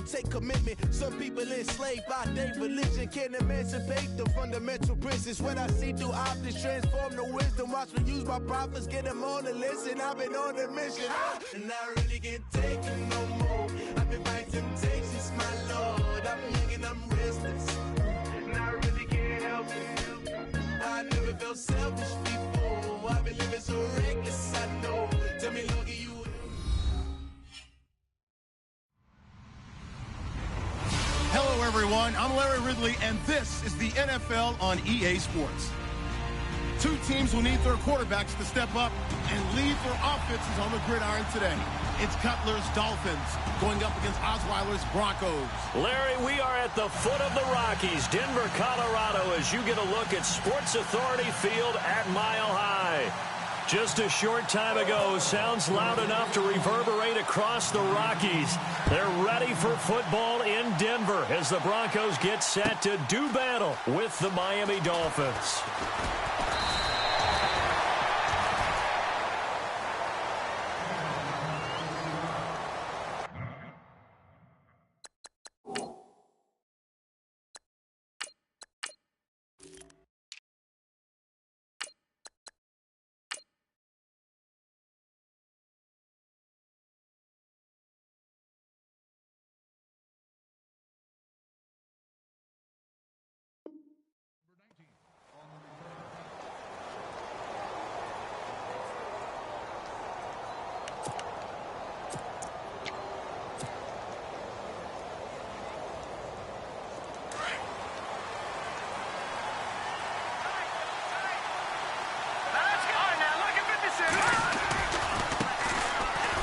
take commitment. Some people enslaved by their religion can't emancipate them from the mental prisons. When I see through optics, transform the wisdom. Watch me use my prophets, get them on the listen. I've been on a mission, and I really can't take it no more. I've been fighting temptations, my Lord. I'm young and I'm restless, and I really can't help it. I never felt selfish before. I've been living so reckless, I know. Tell me, Lord, you. Hello, everyone. I'm Larry Ridley, and this is the NFL on EA Sports. Two teams will need their quarterbacks to step up and lead their offenses on the gridiron today. It's Cutler's Dolphins going up against Osweiler's Broncos. Larry, we are at the foot of the Rockies, Denver, Colorado, as you get a look at Sports Authority Field at Mile High. Just a short time ago, sounds loud enough to reverberate across the Rockies. They're ready for football in Denver as the Broncos get set to do battle with the Miami Dolphins.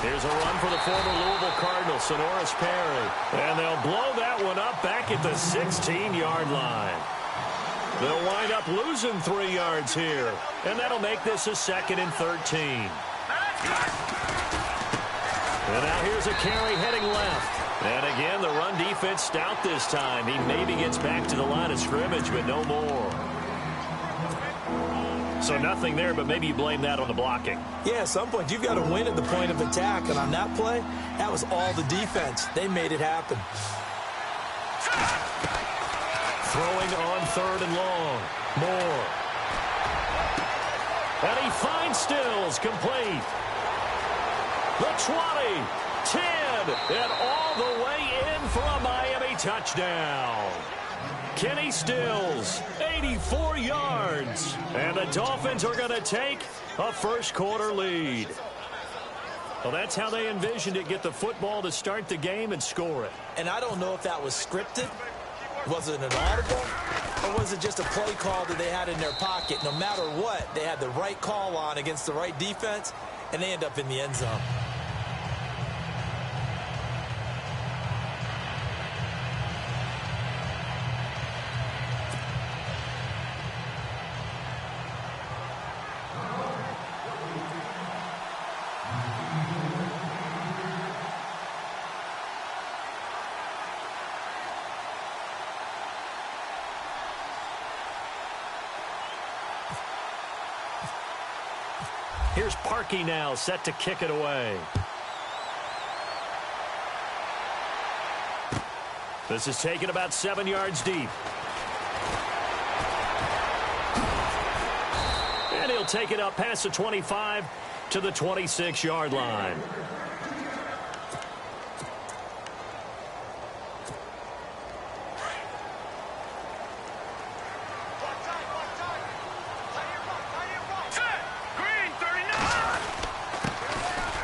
Here's a run for the former Louisville Cardinal, Sonoris Perry. And they'll blow that one up back at the 16-yard line. They'll wind up losing 3 yards here. And that'll make this a 2nd and 13. And now here's a carry heading left. And again, the run defense stout this time. He maybe gets back to the line of scrimmage, but no more. So nothing there, but maybe you blame that on the blocking. Yeah, at some point, you've got to win at the point of attack. And on that play, that was all the defense. They made it happen. Throwing on 3rd and long. Moore. And he finds Stills complete. The 20, 10, and all the way in for a Miami touchdown. Kenny Stills, 84 yards. And the Dolphins are going to take a first-quarter lead. Well, that's how they envisioned it, get the football to start the game and score it. And I don't know if that was scripted. Was it an audible? Or was it just a play call that they had in their pocket? No matter what, they had the right call on against the right defense, and they end up in the end zone. Here's Parkey now, set to kick it away. This is taken about 7 yards deep. And he'll take it up past the 25 to the 26-yard line.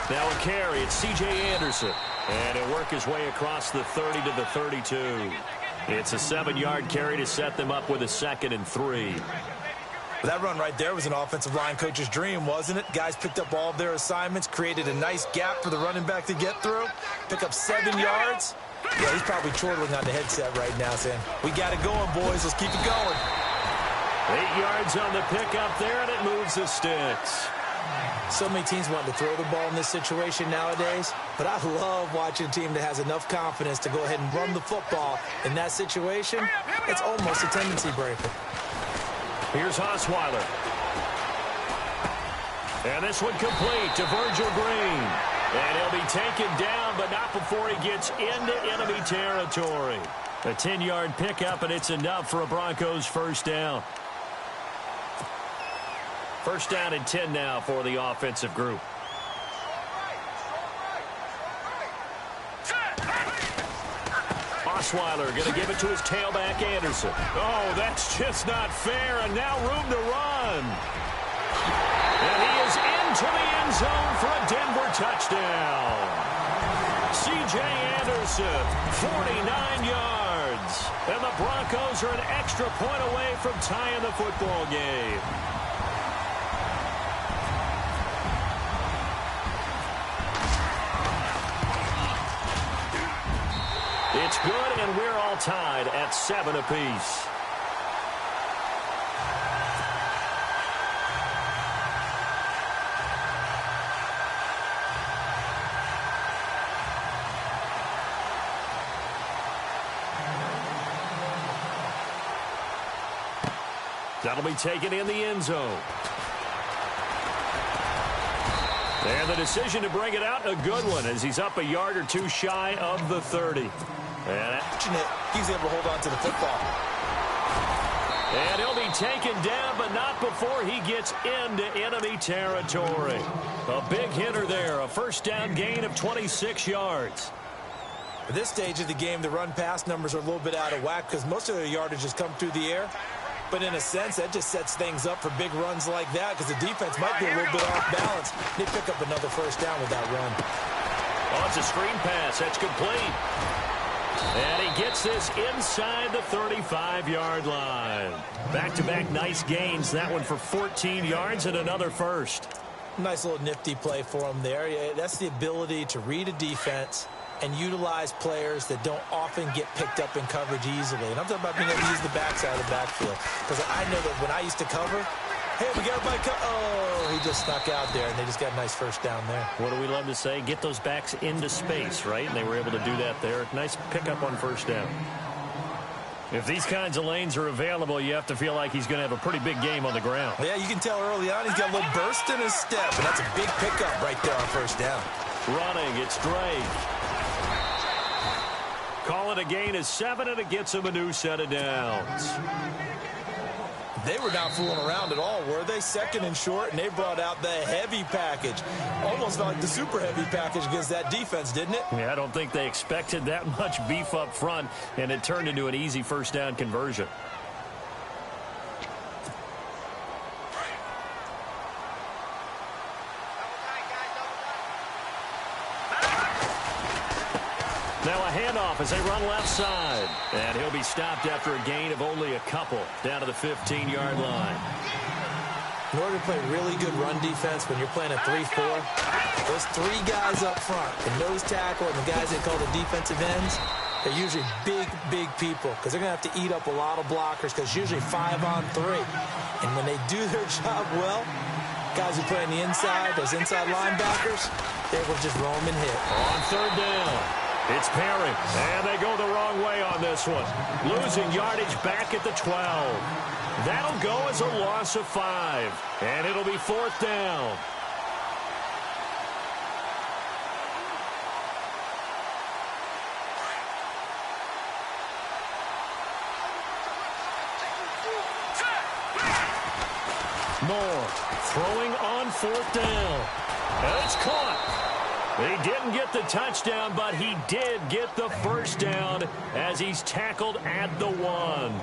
Now a carry, it's C.J. Anderson. And he'll work his way across the 30 to the 32. It's a 7-yard carry to set them up with a 2nd and 3. That run right there was an offensive line coach's dream, wasn't it? Guys picked up all of their assignments, created a nice gap for the running back to get through, pick up 7 yards. Yeah, he's probably chortling on the headset right now saying, we got it going, boys. Let's keep it going. 8 yards on the pickup there, and it moves the sticks. So many teams want to throw the ball in this situation nowadays, but I love watching a team that has enough confidence to go ahead and run the football. In that situation, it's almost a tendency breaker. Here's Osweiler. And this one complete to Virgil Green. And he'll be taken down, but not before he gets into enemy territory. A 10-yard pickup, and it's enough for a Broncos first down. First down and 10 now for the offensive group. Osweiler going to give it to his tailback, Anderson. Oh, that's just not fair, and now room to run. And he is into the end zone for a Denver touchdown. C.J. Anderson, 49 yards. And the Broncos are an extra point away from tying the football game. It's good, and we're all tied at 7 apiece. That'll be taken in the end zone. And the decision to bring it out, a good one, as he's up a yard or two shy of the 30. And he's able to hold on to the football. And he'll be taken down, but not before he gets into enemy territory. A big hitter there, a first down gain of 26 yards. At this stage of the game, the run-pass numbers are a little bit out of whack because most of their yardage has come through the air. But in a sense, that just sets things up for big runs like that because the defense might be a little bit off balance. They pick up another first down with that run. Oh, it's a screen pass. That's complete. And he gets this inside the 35-yard line. Back-to-back nice gains. That one for 14 yards and another first. Nice little nifty play for him there. Yeah, that's the ability to read a defense and utilize players that don't often get picked up in coverage easily. And I'm talking about being able to use the backside of the backfield. Because I know that when I used to cover, hey, we got everybody oh, he just snuck out there, and they just got a nice first down there. What do we love to say? Get those backs into space, right? And they were able to do that there. Nice pickup on first down. If these kinds of lanes are available, you have to feel like he's going to have a pretty big game on the ground. Yeah, you can tell early on he's got a little burst in his step, and that's a big pickup right there on first down. Running, it's Drake. Call it a gain of 7, and it gets him a new set of downs. They were not fooling around at all, were they? Second and short, and they brought out the heavy package. Almost like the super heavy package against that defense, didn't it? Yeah, I don't think they expected that much beef up front, and it turned into an easy first down conversion. Now a handoff as they run left side. And he'll be stopped after a gain of only a couple down to the 15-yard line. In order to play really good run defense when you're playing a 3-4, those 3 guys up front, the nose tackle and the guys they call the defensive ends, they're usually big, big people because they're going to have to eat up a lot of blockers because usually 5 on 3. And when they do their job well, guys who play on the inside, those inside linebackers, they will just roam and hit. On third down. It's Perry, and they go the wrong way on this one. Losing yardage back at the 12. That'll go as a loss of 5, and it'll be fourth down. Moore throwing on fourth down, and it's caught. He didn't get the touchdown, but he did get the first down as he's tackled at the 1.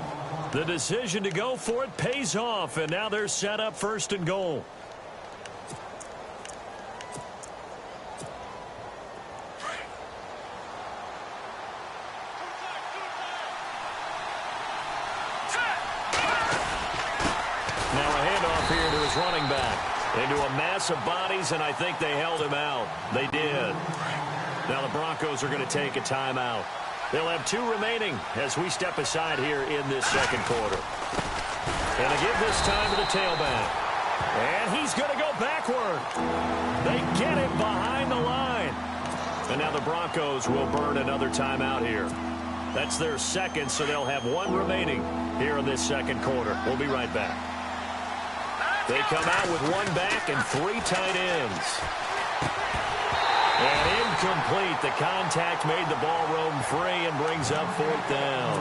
The decision to go for it pays off, and now they're set up first and goal. Now a handoff here to his running back. Into a mass of bodies, and I think they held him out. They did. Now the Broncos are going to take a timeout. They'll have 2 remaining as we step aside here in this second quarter. And they give this time to the tailback. And he's going to go backward. They get him behind the line. And now the Broncos will burn another timeout here. That's their second, so they'll have 1 remaining here in this second quarter. We'll be right back. They come out with 1 back and 3 tight ends. And incomplete. The contact made the ball roam free and brings up 4th down.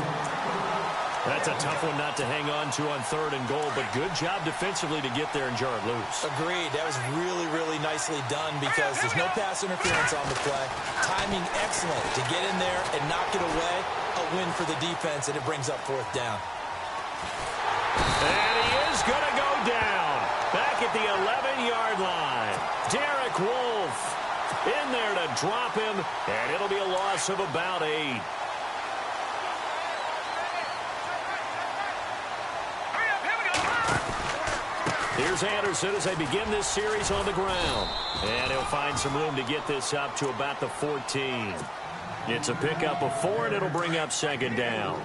That's a tough one not to hang on to on 3rd and goal, but good job defensively to get there and jar it loose. Agreed. That was really, really nicely done because there's no pass interference on the play. Timing excellent to get in there and knock it away. A win for the defense, and it brings up 4th down. And he is going to go down. Back at the 11-yard line. Derek Wolfe in there to drop him, and it'll be a loss of about 8. Here's Anderson as they begin this series on the ground. And he'll find some room to get this up to about the 14. It's a pickup of 4, and it'll bring up 2nd down.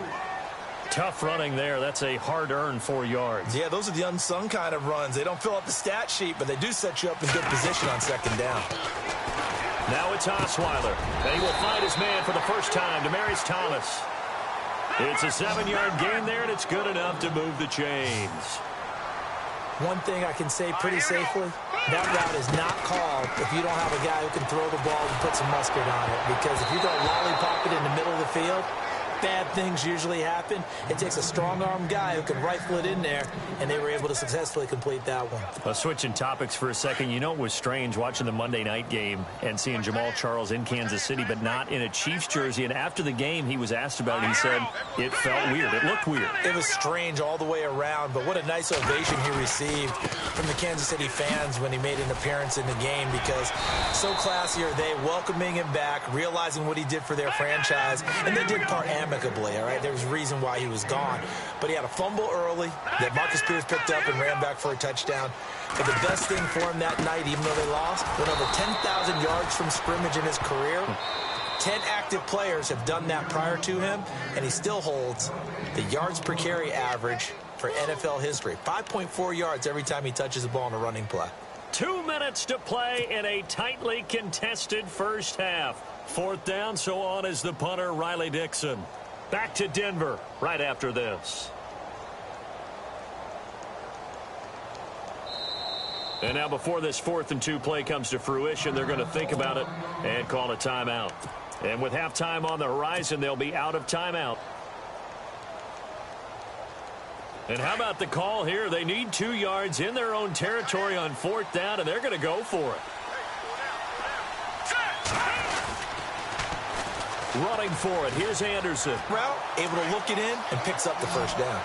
Tough running there. That's a hard-earned 4 yards. Yeah, those are the unsung kind of runs. They don't fill up the stat sheet, but they do set you up in good position on 2nd down. Now it's Osweiler. And he will find his man for the first time, Demaryius Thomas. It's a 7-yard gain there, and it's good enough to move the chains. One thing I can say pretty safely, that route is not called if you don't have a guy who can throw the ball and put some mustard on it. Because if you go lollipop it in the middle of the field, bad things usually happen. It takes a strong-arm guy who can rifle it in there, and they were able to successfully complete that one. Switching topics for a second, you know it was strange watching the Monday night game and seeing Jamal Charles in Kansas City, but not in a Chiefs jersey. And after the game, he was asked about it. He said it felt weird. It looked weird. It was strange all the way around, but what a nice ovation he received from the Kansas City fans when he made an appearance in the game, because so classy are they, welcoming him back, realizing what he did for their franchise, and they did part amicably, all right? There was a reason why he was gone. But he had a fumble early that Marcus Peters picked up and ran back for a touchdown. But the best thing for him that night, even though they lost, went over 10,000 yards from scrimmage in his career. 10 active players have done that prior to him, and he still holds the yards per carry average for NFL history. 5.4 yards every time he touches the ball in a running play. 2 minutes to play in a tightly contested first half. 4th down, so on is the punter, Riley Dixon. Back to Denver right after this. And now before this 4th and 2 play comes to fruition, they're going to think about it and call a timeout. And with halftime on the horizon, they'll be out of timeout. And how about the call here? They need 2 yards in their own territory on 4th down, and they're going to go for it. Running for it. Here's Anderson. Route, able to look it in and picks up the first down.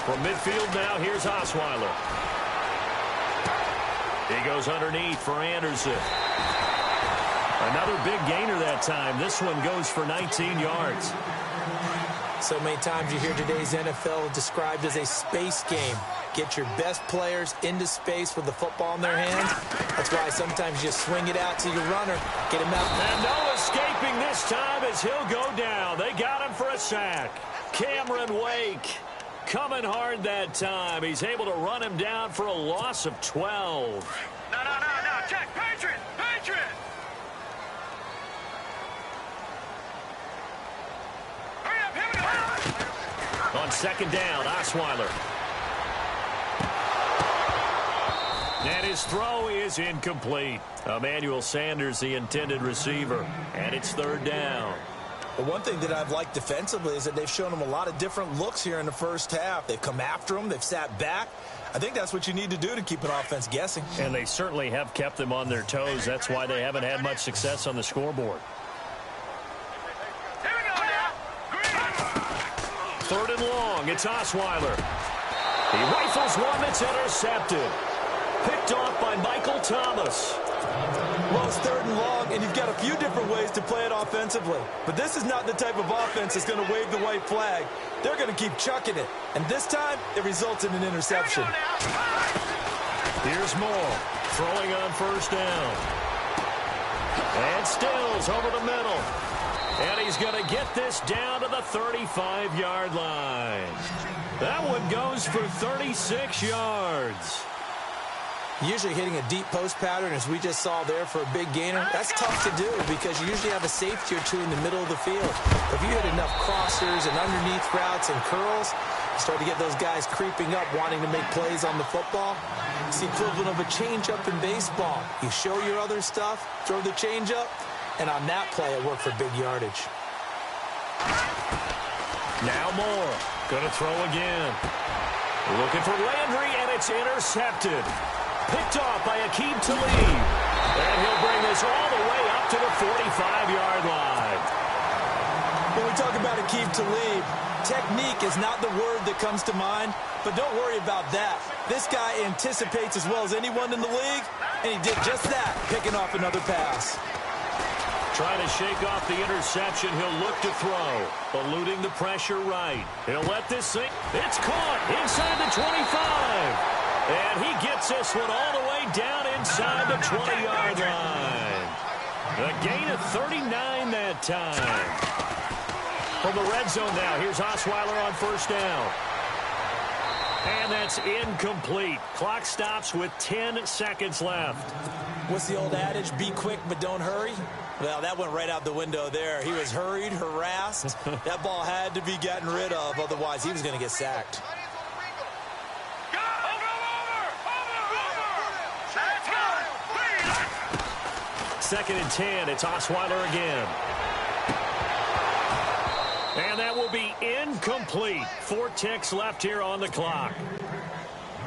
From midfield now, here's Osweiler. He goes underneath for Anderson. Another big gainer that time. This one goes for 19 yards. So many times you hear today's NFL described as a space game. Get your best players into space with the football in their hands. That's why sometimes you swing it out to your runner, get him out. And no escaping this time as he'll go down. They got him for a sack. Cameron Wake coming hard that time. He's able to run him down for a loss of 12. No. Check. Patriot. Hurry up. Here we go. On 2nd down, Osweiler. And his throw is incomplete. Emmanuel Sanders, the intended receiver. And it's 3rd down. But one thing that I've liked defensively is that they've shown him a lot of different looks here in the first half. They've come after him. They've sat back. I think that's what you need to do to keep an offense guessing. And they certainly have kept them on their toes. That's why they haven't had much success on the scoreboard. Here we go now. 3rd and long. It's Osweiler. He rifles one that's intercepted. Picked off by Michael Thomas. Well, it's 3rd and long, and you've got a few different ways to play it offensively. But this is not the type of offense that's going to wave the white flag. They're going to keep chucking it. And this time, it results in an interception. Here's Moore throwing on 1st down. And Stills over the middle. And he's going to get this down to the 35-yard line. That one goes for 36 yards. Usually hitting a deep post pattern, as we just saw there, for a big gainer, that's tough to do because you usually have a safety or two in the middle of the field. If you hit enough crossers and underneath routes and curls, Start to get those guys creeping up, wanting to make plays on the football. It's the equivalent of a changeup in baseball. You show your other stuff, throw the changeup, and on that play, it worked for big yardage. Now Moore. Gonna throw again. Looking for Landry, and it's intercepted. Picked off by Aqib Talib. And he'll bring this all the way up to the 45-yard line. When we talk about Aqib Talib, technique is not the word that comes to mind, but don't worry about that. This guy anticipates as well as anyone in the league, and he did just that, picking off another pass. Trying to shake off the interception. He'll look to throw. Eluding the pressure right. He'll let this thing. It's caught inside the 25. And he gets this one all the way down inside the 20-yard line. A gain of 39 that time. From the red zone now, here's Osweiler on first down. And that's incomplete. Clock stops with 10 seconds left. What's the old adage? Be quick, but don't hurry. Well, that went right out the window there. He was hurried, harassed. That ball had to be gotten rid of. Otherwise, he was going to get sacked. Second and 10. It's Osweiler again. And that will be incomplete. 4 ticks left here on the clock.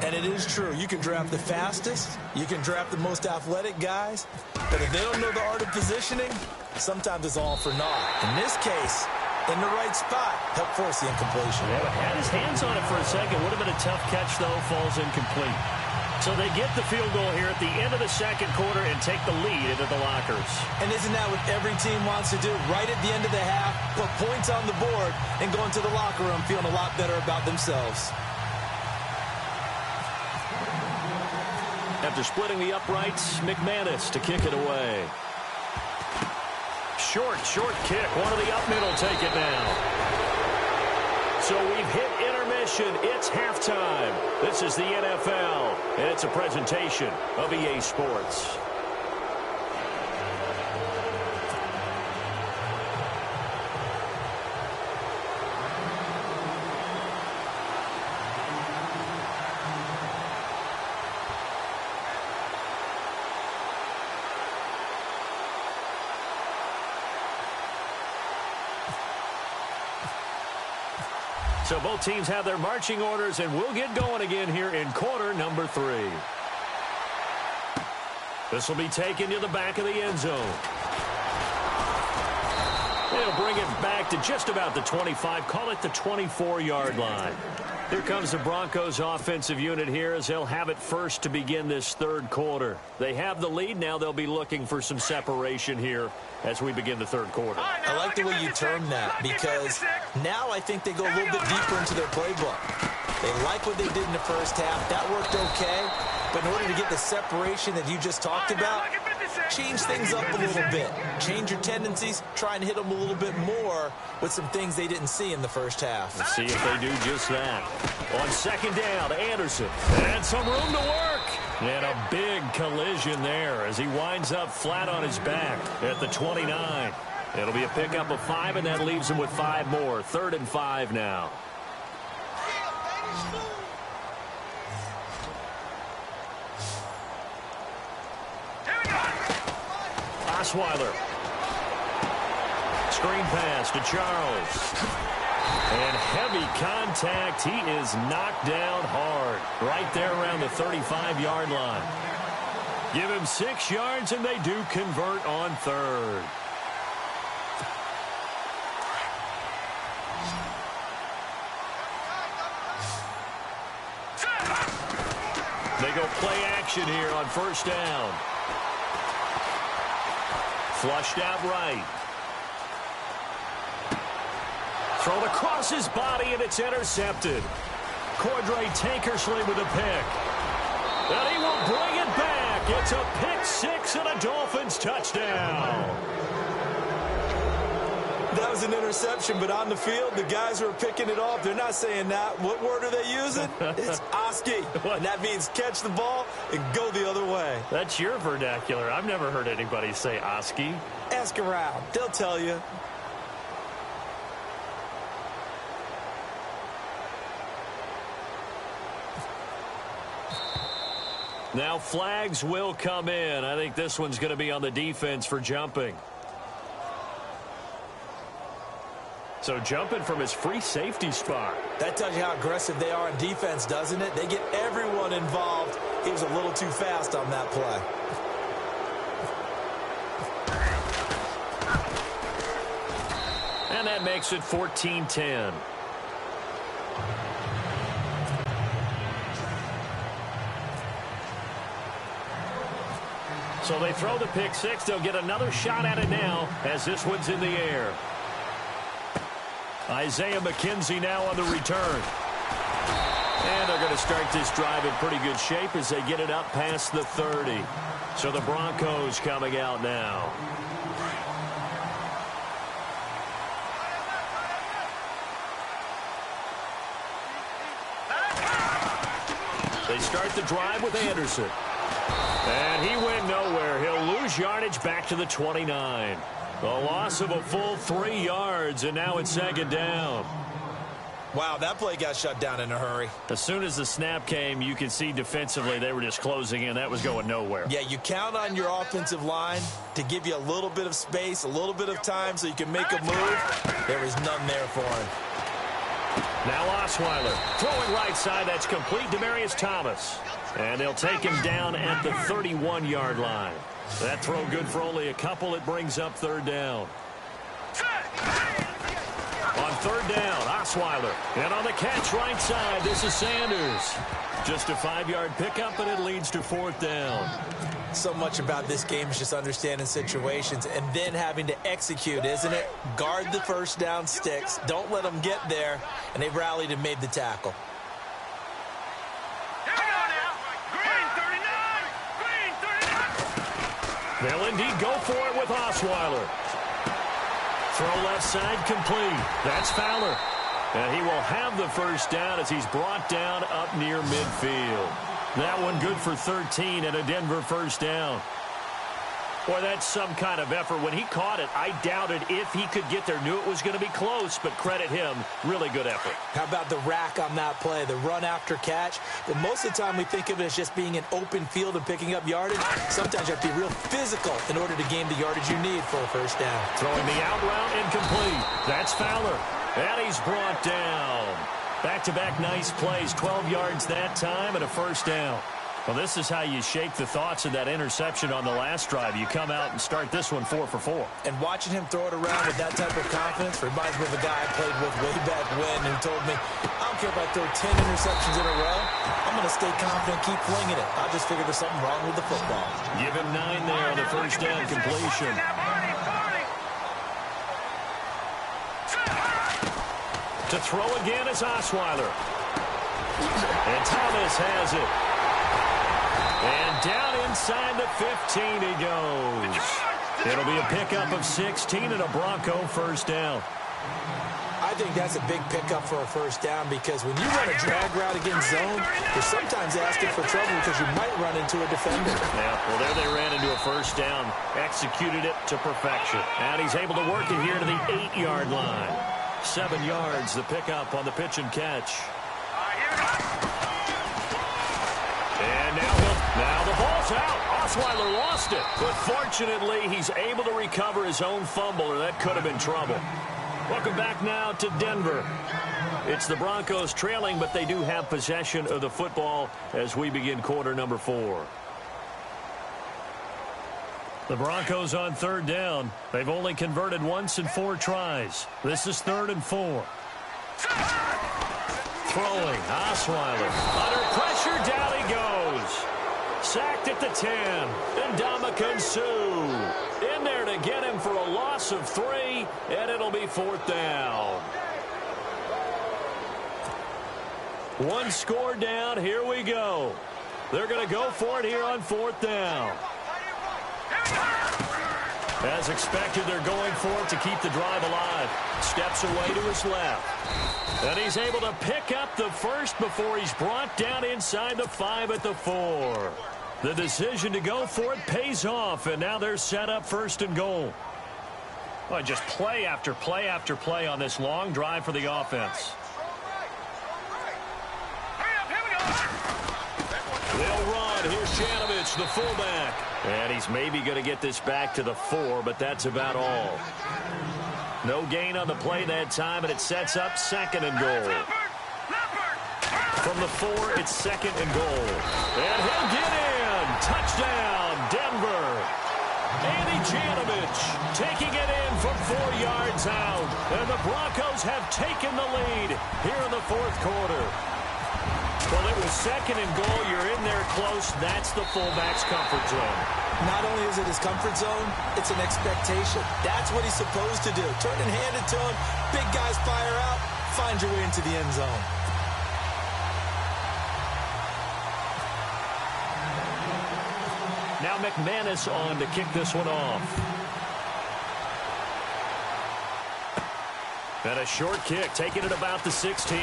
And it is true. You can draft the fastest. You can draft the most athletic guys. But if they don't know the art of positioning, sometimes it's all for naught. In this case, in the right spot, helped force the incompletion. Yeah, had his hands on it for a second. Would have been a tough catch, though. Falls incomplete. So they get the field goal here at the end of the second quarter and take the lead into the lockers. And isn't that what every team wants to do? Right at the end of the half, put points on the board, and go into the locker room feeling a lot better about themselves. After splitting the uprights, McManus to kick it away. Short kick. One of the up middle take it now. So we've hit intermission. It's halftime. This is the NFL, and it's a presentation of EA Sports. So both teams have their marching orders, and we'll get going again here in quarter number 3. This will be taken to the back of the end zone. They'll bring it back to just about the 25, call it the 24-yard line. Here comes the Broncos offensive unit here as they'll have it first to begin this third quarter. They have the lead. Now they'll be looking for some separation here as we begin the third quarter. I like the way you term that, because now I think they go a little bit deeper into their playbook. They like what they did in the first half. That worked okay. But in order to get the separation that you just talked about, change things up a little bit. Change your tendencies. Try and hit them a little bit more with some things they didn't see in the first half. Let's see if they do just that. On second down, Anderson. And some room to work. And a big collision there as he winds up flat on his back at the 29. It'll be a pickup of 5, and that leaves him with 5 more. 3rd and 5 now. Osweiler. Screen pass to Charles. And heavy contact. He is knocked down hard. Right there around the 35-yard line. Give him 6 yards, and they do convert on 3rd. They go play action here on first down. Flushed out right. Thrown across his body, and it's intercepted. Cordray Tankersley with a pick. And he will bring it back. It's a pick 6 and a Dolphins touchdown. That was an interception, but on the field, the guys who are picking it off, they're not saying that. What word are they using? It's Oski. And that means catch the ball and go the other way. That's your vernacular. I've never heard anybody say Oski. Ask around. They'll tell you. Now flags will come in. I think this one's going to be on the defense for jumping. So jumping from his free safety spot. That tells you how aggressive they are on defense, doesn't it? They get everyone involved. He was a little too fast on that play. And that makes it 14-10. So they throw the pick six. They'll get another shot at it now as this one's in the air. Isaiah McKenzie now on the return. And they're going to start this drive in pretty good shape as they get it up past the 30. So the Broncos coming out now. They start the drive with Anderson. And he went nowhere. He'll lose yardage back to the 29. A loss of a full 3 yards, and now it's second down. Wow, that play got shut down in a hurry. As soon as the snap came, you could see defensively they were just closing in. That was going nowhere. Yeah, you count on your offensive line to give you a little bit of space, a little bit of time so you can make a move. There was none there for him. Now Osweiler throwing right side. That's complete. Demaryius Thomas. And they'll take him down at the 31-yard line. That throw good for only a couple. It brings up third down. On third down, Osweiler. And on the catch right side, this is Sanders. Just a 5-yard pickup, and it leads to fourth down. So much about this game is just understanding situations and then having to execute, isn't it? Guard the first down sticks. Don't let them get there. And they rallied and made the tackle. They'll indeed go for it with Osweiler. Throw left side complete. That's Fowler. And he will have the first down as he's brought down up near midfield. That one good for 13 and a Denver first down. Boy, that's some kind of effort. When he caught it, I doubted if he could get there. Knew it was going to be close, but credit him. Really good effort. How about the rack on that play, the run after catch? But most of the time we think of it as just being an open field and picking up yardage. Sometimes you have to be real physical in order to gain the yardage you need for a first down. Throwing the out route incomplete. That's Fowler. And he's brought down. Back-to-back nice plays. 12 yards that time and a first down. Well, this is how you shake the thoughts of that interception on the last drive. You come out and start this one 4 for 4. And watching him throw it around with that type of confidence reminds me of a guy I played with way back when who told me, I don't care if I throw 10 interceptions in a row. I'm going to stay confident, keep flinging it. I just figured there's something wrong with the football. Give him 9 there on the first down completion. To throw again is Osweiler. And Thomas has it. And down inside the 15 he goes. It'll be a pickup of 16 and a Bronco first down. I think that's a big pickup for a first down because when you run a drag route against zone, you're sometimes asking for trouble because you might run into a defender. Yeah, well, there they ran into a first down. Executed it to perfection. And he's able to work it here to the 8-yard line. 7 yards, the pickup on the pitch and catch. And now the ball's out. Osweiler lost it. But fortunately, he's able to recover his own fumble, or that could have been trouble. Welcome back now to Denver. It's the Broncos trailing, but they do have possession of the football as we begin quarter number 4. The Broncos on third down. They've only converted once in 4 tries. This is 3rd and 4. Throwing, Osweiler. Under pressure, down he goes. Sacked at the 10. And Ndamukong Suh in there to get him for a loss of 3, and it'll be 4th down. 1 score down. Here we go. They're going to go for it here on 4th down. As expected, they're going for it to keep the drive alive. Steps away to his left. And he's able to pick up the first before he's brought down inside the 5 at the 4. The decision to go for it pays off, and now they're set up 1st and goal. Well, just play after play after play on this long drive for the offense. They'll run. Here's Jaycazzz, the fullback. And he's maybe going to get this back to the 4, but that's about all. No gain on the play that time, and it sets up 2nd and goal. From the 4, it's 2nd and goal. And he'll get in. Touchdown, Denver. Andy Janovich taking it in from 4 yards out. And the Broncos have taken the lead here in the 4th quarter. Well, it was 2nd and goal. You're in there close. That's the fullback's comfort zone. Not only is it his comfort zone, it's an expectation. That's what he's supposed to do. Turn and hand it to him. Big guys fire out. Find your way into the end zone. Now McManus on to kick this one off. And a short kick, taking it about the 16.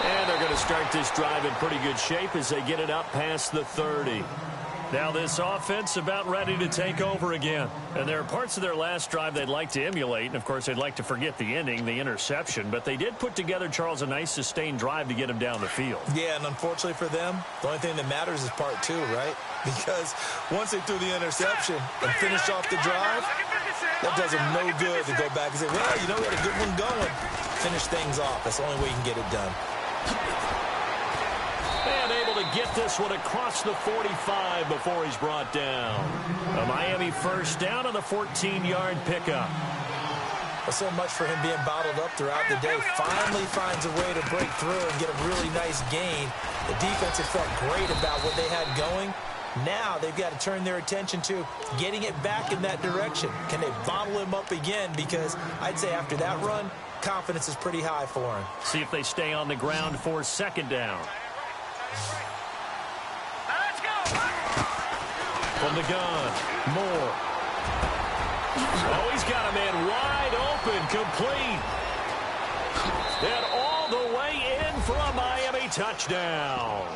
And they're going to start this drive in pretty good shape as they get it up past the 30. Now this offense about ready to take over again. And there are parts of their last drive they'd like to emulate. And, of course, they'd like to forget the ending, the interception. But they did put together, Charles, a nice sustained drive to get him down the field. Yeah, and unfortunately for them, the only thing that matters is part 2, right? Because once they threw the interception and finished off the drive, that does them no good to go back and say, well, you know, we had a good one going. Finish things off. That's the only way you can get it done. And able to get this one across the 45 before he's brought down. A Miami first down on the 14-yard pickup. Well, so much for him being bottled up throughout the day. Finally finds a way to break through and get a really nice gain. The defense had felt great about what they had going. Now they've got to turn their attention to getting it back in that direction. Can they bottle him up again? Because I'd say after that run, confidence is pretty high for him. See if they stay on the ground for 2nd down. From the gun, Moore. Oh, he's got a man wide open, complete. And all the way in for a Miami touchdown.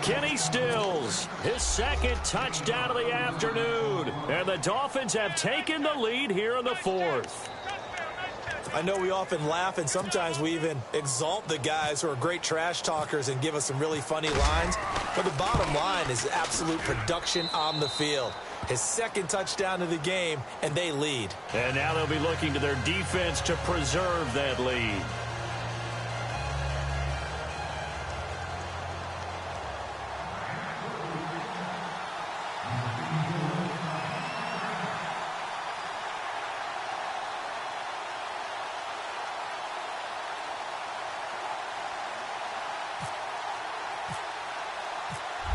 Kenny Stills, his 2nd touchdown of the afternoon. And the Dolphins have taken the lead here in the 4th. I know we often laugh, and sometimes we even exalt the guys who are great trash talkers and give us some really funny lines. But the bottom line is absolute production on the field. His 2nd touchdown of the game, and they lead. And now they'll be looking to their defense to preserve that lead.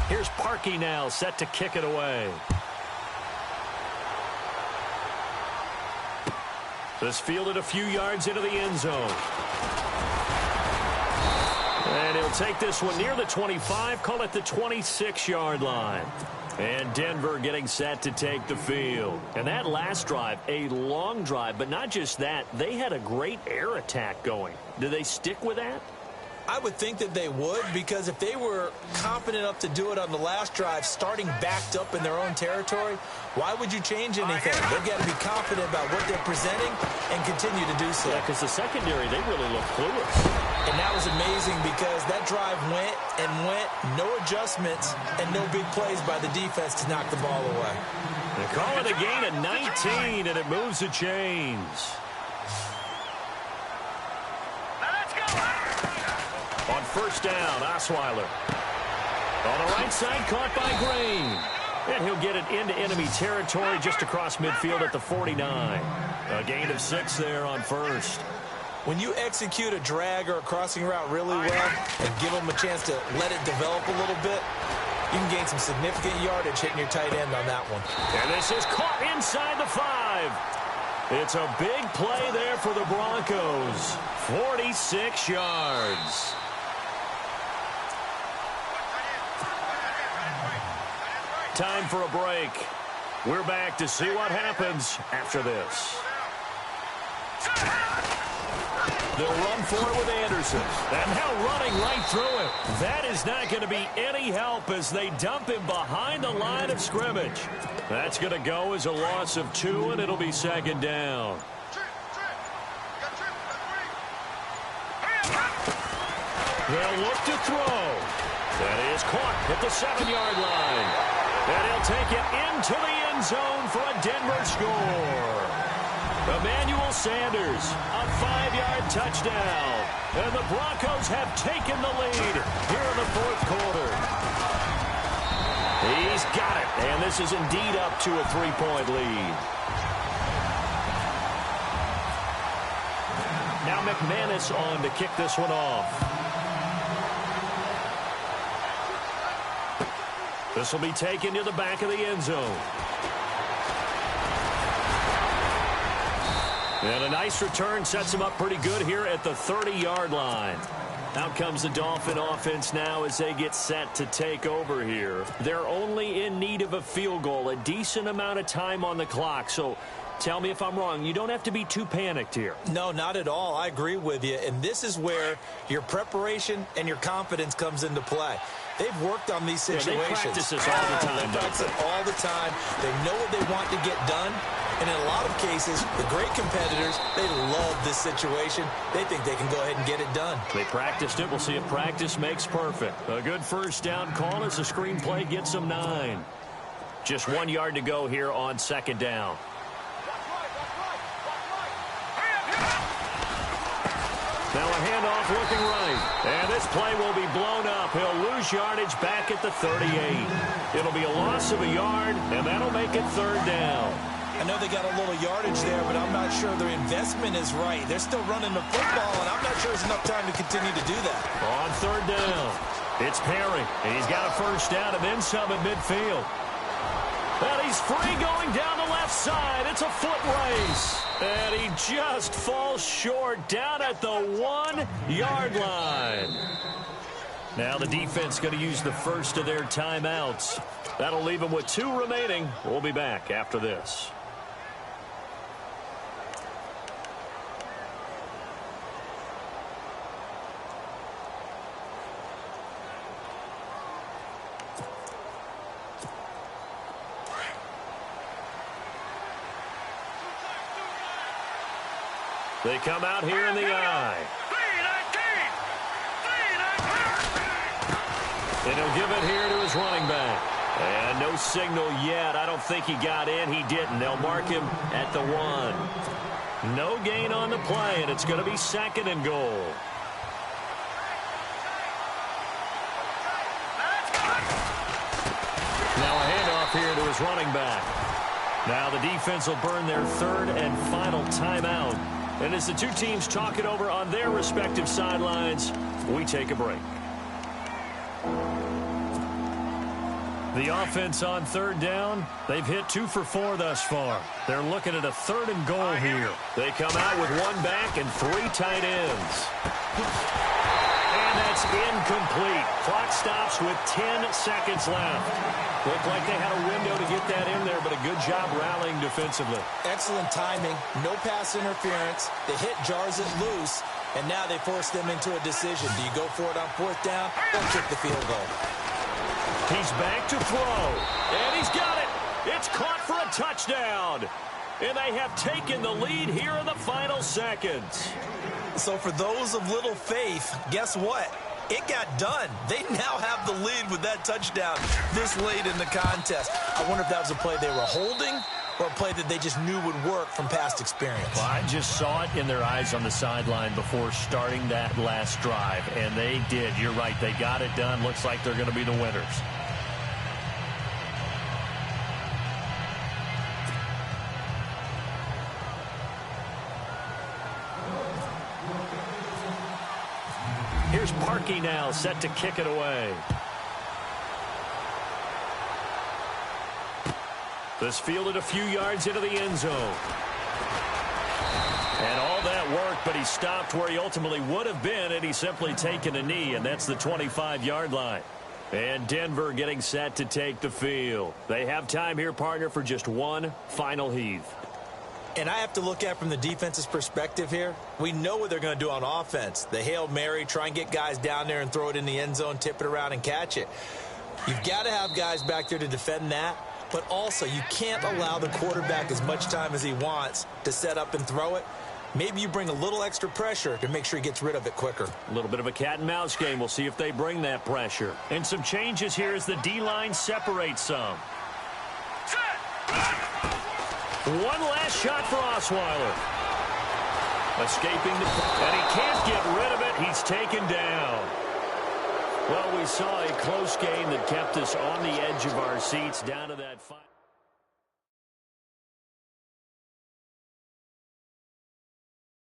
Here's Parkey now, set to kick it away. This fielded a few yards into the end zone. And he'll take this one near the 25, call it the 26-yard line. And Denver getting set to take the field. And that last drive, a long drive, but not just that, they had a great air attack going. Do they stick with that? I would think that they would, because if they were confident enough to do it on the last drive, starting backed up in their own territory, why would you change anything? They've got to be confident about what they're presenting and continue to do so. Yeah, because the secondary, they really look clueless. And that was amazing because that drive went and went, no adjustments, and no big plays by the defense to knock the ball away. They call it a gain of 19, and it moves the chains. On 1st down, Osweiler. On the right side, caught by Green. And he'll get it into enemy territory just across midfield at the 49. A gain of 6 there on 1st. When you execute a drag or a crossing route really well and give them a chance to let it develop a little bit, you can gain some significant yardage hitting your tight end on that one. And this is caught inside the 5. It's a big play there for the Broncos. 46 yards. Time for a break. We're back to see what happens after this. They'll run for it with Anderson. And now running right through it. That is not going to be any help as they dump him behind the line of scrimmage. That's going to go as a loss of 2, and it'll be 2nd down. They'll look to throw. That is caught at the 7-yard line. And he'll take it into the end zone for a Denver score. Emmanuel Sanders, a 5-yard touchdown. And the Broncos have taken the lead here in the fourth quarter. He's got it, and this is indeed up to a 3-point lead. Now McManus on to kick this one off. This will be taken to the back of the end zone. And a nice return sets him up pretty good here at the 30-yard line. Out comes the Dolphin offense now as they get set to take over here. They're only in need of a field goal, a decent amount of time on the clock. So tell me if I'm wrong. You don't have to be too panicked here. No, not at all. I agree with you. And this is where your preparation and your confidence comes into play. They've worked on these situations. Yeah, they practice this all the time. They practice it all the time. They know what they want to get done. And in a lot of cases, the great competitors, they love this situation. They think they can go ahead and get it done. They practiced it. We'll see if practice makes perfect. A good first down call as the screenplay gets them 9. Just 1 yard to go here on second down. Now a handoff looking right. And this play will be blown up. He'll lose yardage back at the 38. It'll be a loss of a yard, and that'll make it third down. I know they got a little yardage there, but I'm not sure their investment is right. They're still running the football, and I'm not sure there's enough time to continue to do that. On third down, it's Perry, and he's got a first down and then some at midfield. And he's free going down the left side. It's a foot race. And he just falls short down at the 1-yard line. Now the defense going to use the first of their timeouts. That'll leave them with 2 remaining. We'll be back after this. They come out here in the eye. And he'll give it here to his running back. And no signal yet. I don't think he got in. He didn't. They'll mark him at the 1. No gain on the play, and it's going to be second and goal. Now a handoff here to his running back. Now the defense will burn their third and final timeout. And as the two teams talk it over on their respective sidelines, we take a break. The offense on third down, they've hit 2 for 4 thus far. They're looking at a third and goal here. They come out with 1 back and 3 tight ends. And that's incomplete. Clock stops with 10 seconds left. Looked like they had a window to get that in there, but a good job rallying defensively. Excellent timing. No pass interference. The hit jars it loose, and now they force them into a decision. Do you go for it on 4th down or kick the field goal? He's back to throw, and he's got it. It's caught for a touchdown, and they have taken the lead here in the final seconds. So for those of little faith, guess what? It got done. They now have the lead with that touchdown this late in the contest. I wonder if that was a play they were holding or a play that they just knew would work from past experience. Well, I just saw it in their eyes on the sideline before starting that last drive, and they did. You're right. They got it done. Looks like they're going to be the winners. Here's Parkey now, set to kick it away. This fielded a few yards into the end zone. And all that work, but he stopped where he ultimately would have been had he simply taken a knee, and that's the 25-yard line. And Denver getting set to take the field. They have time here, partner, for just one final heave. And I have to look at it from the defense's perspective here. We know what they're going to do on offense. The Hail Mary, try and get guys down there and throw it in the end zone, tip it around and catch it. You've got to have guys back there to defend that. But also, you can't allow the quarterback as much time as he wants to set up and throw it. Maybe you bring a little extra pressure to make sure he gets rid of it quicker. A little bit of a cat-and-mouse game. We'll see if they bring that pressure. And some changes here as the D-line separates some. One last shot for Osweiler. Escaping and he can't get rid of it. He's taken down. Well, we saw a close game that kept us on the edge of our seats down to that final.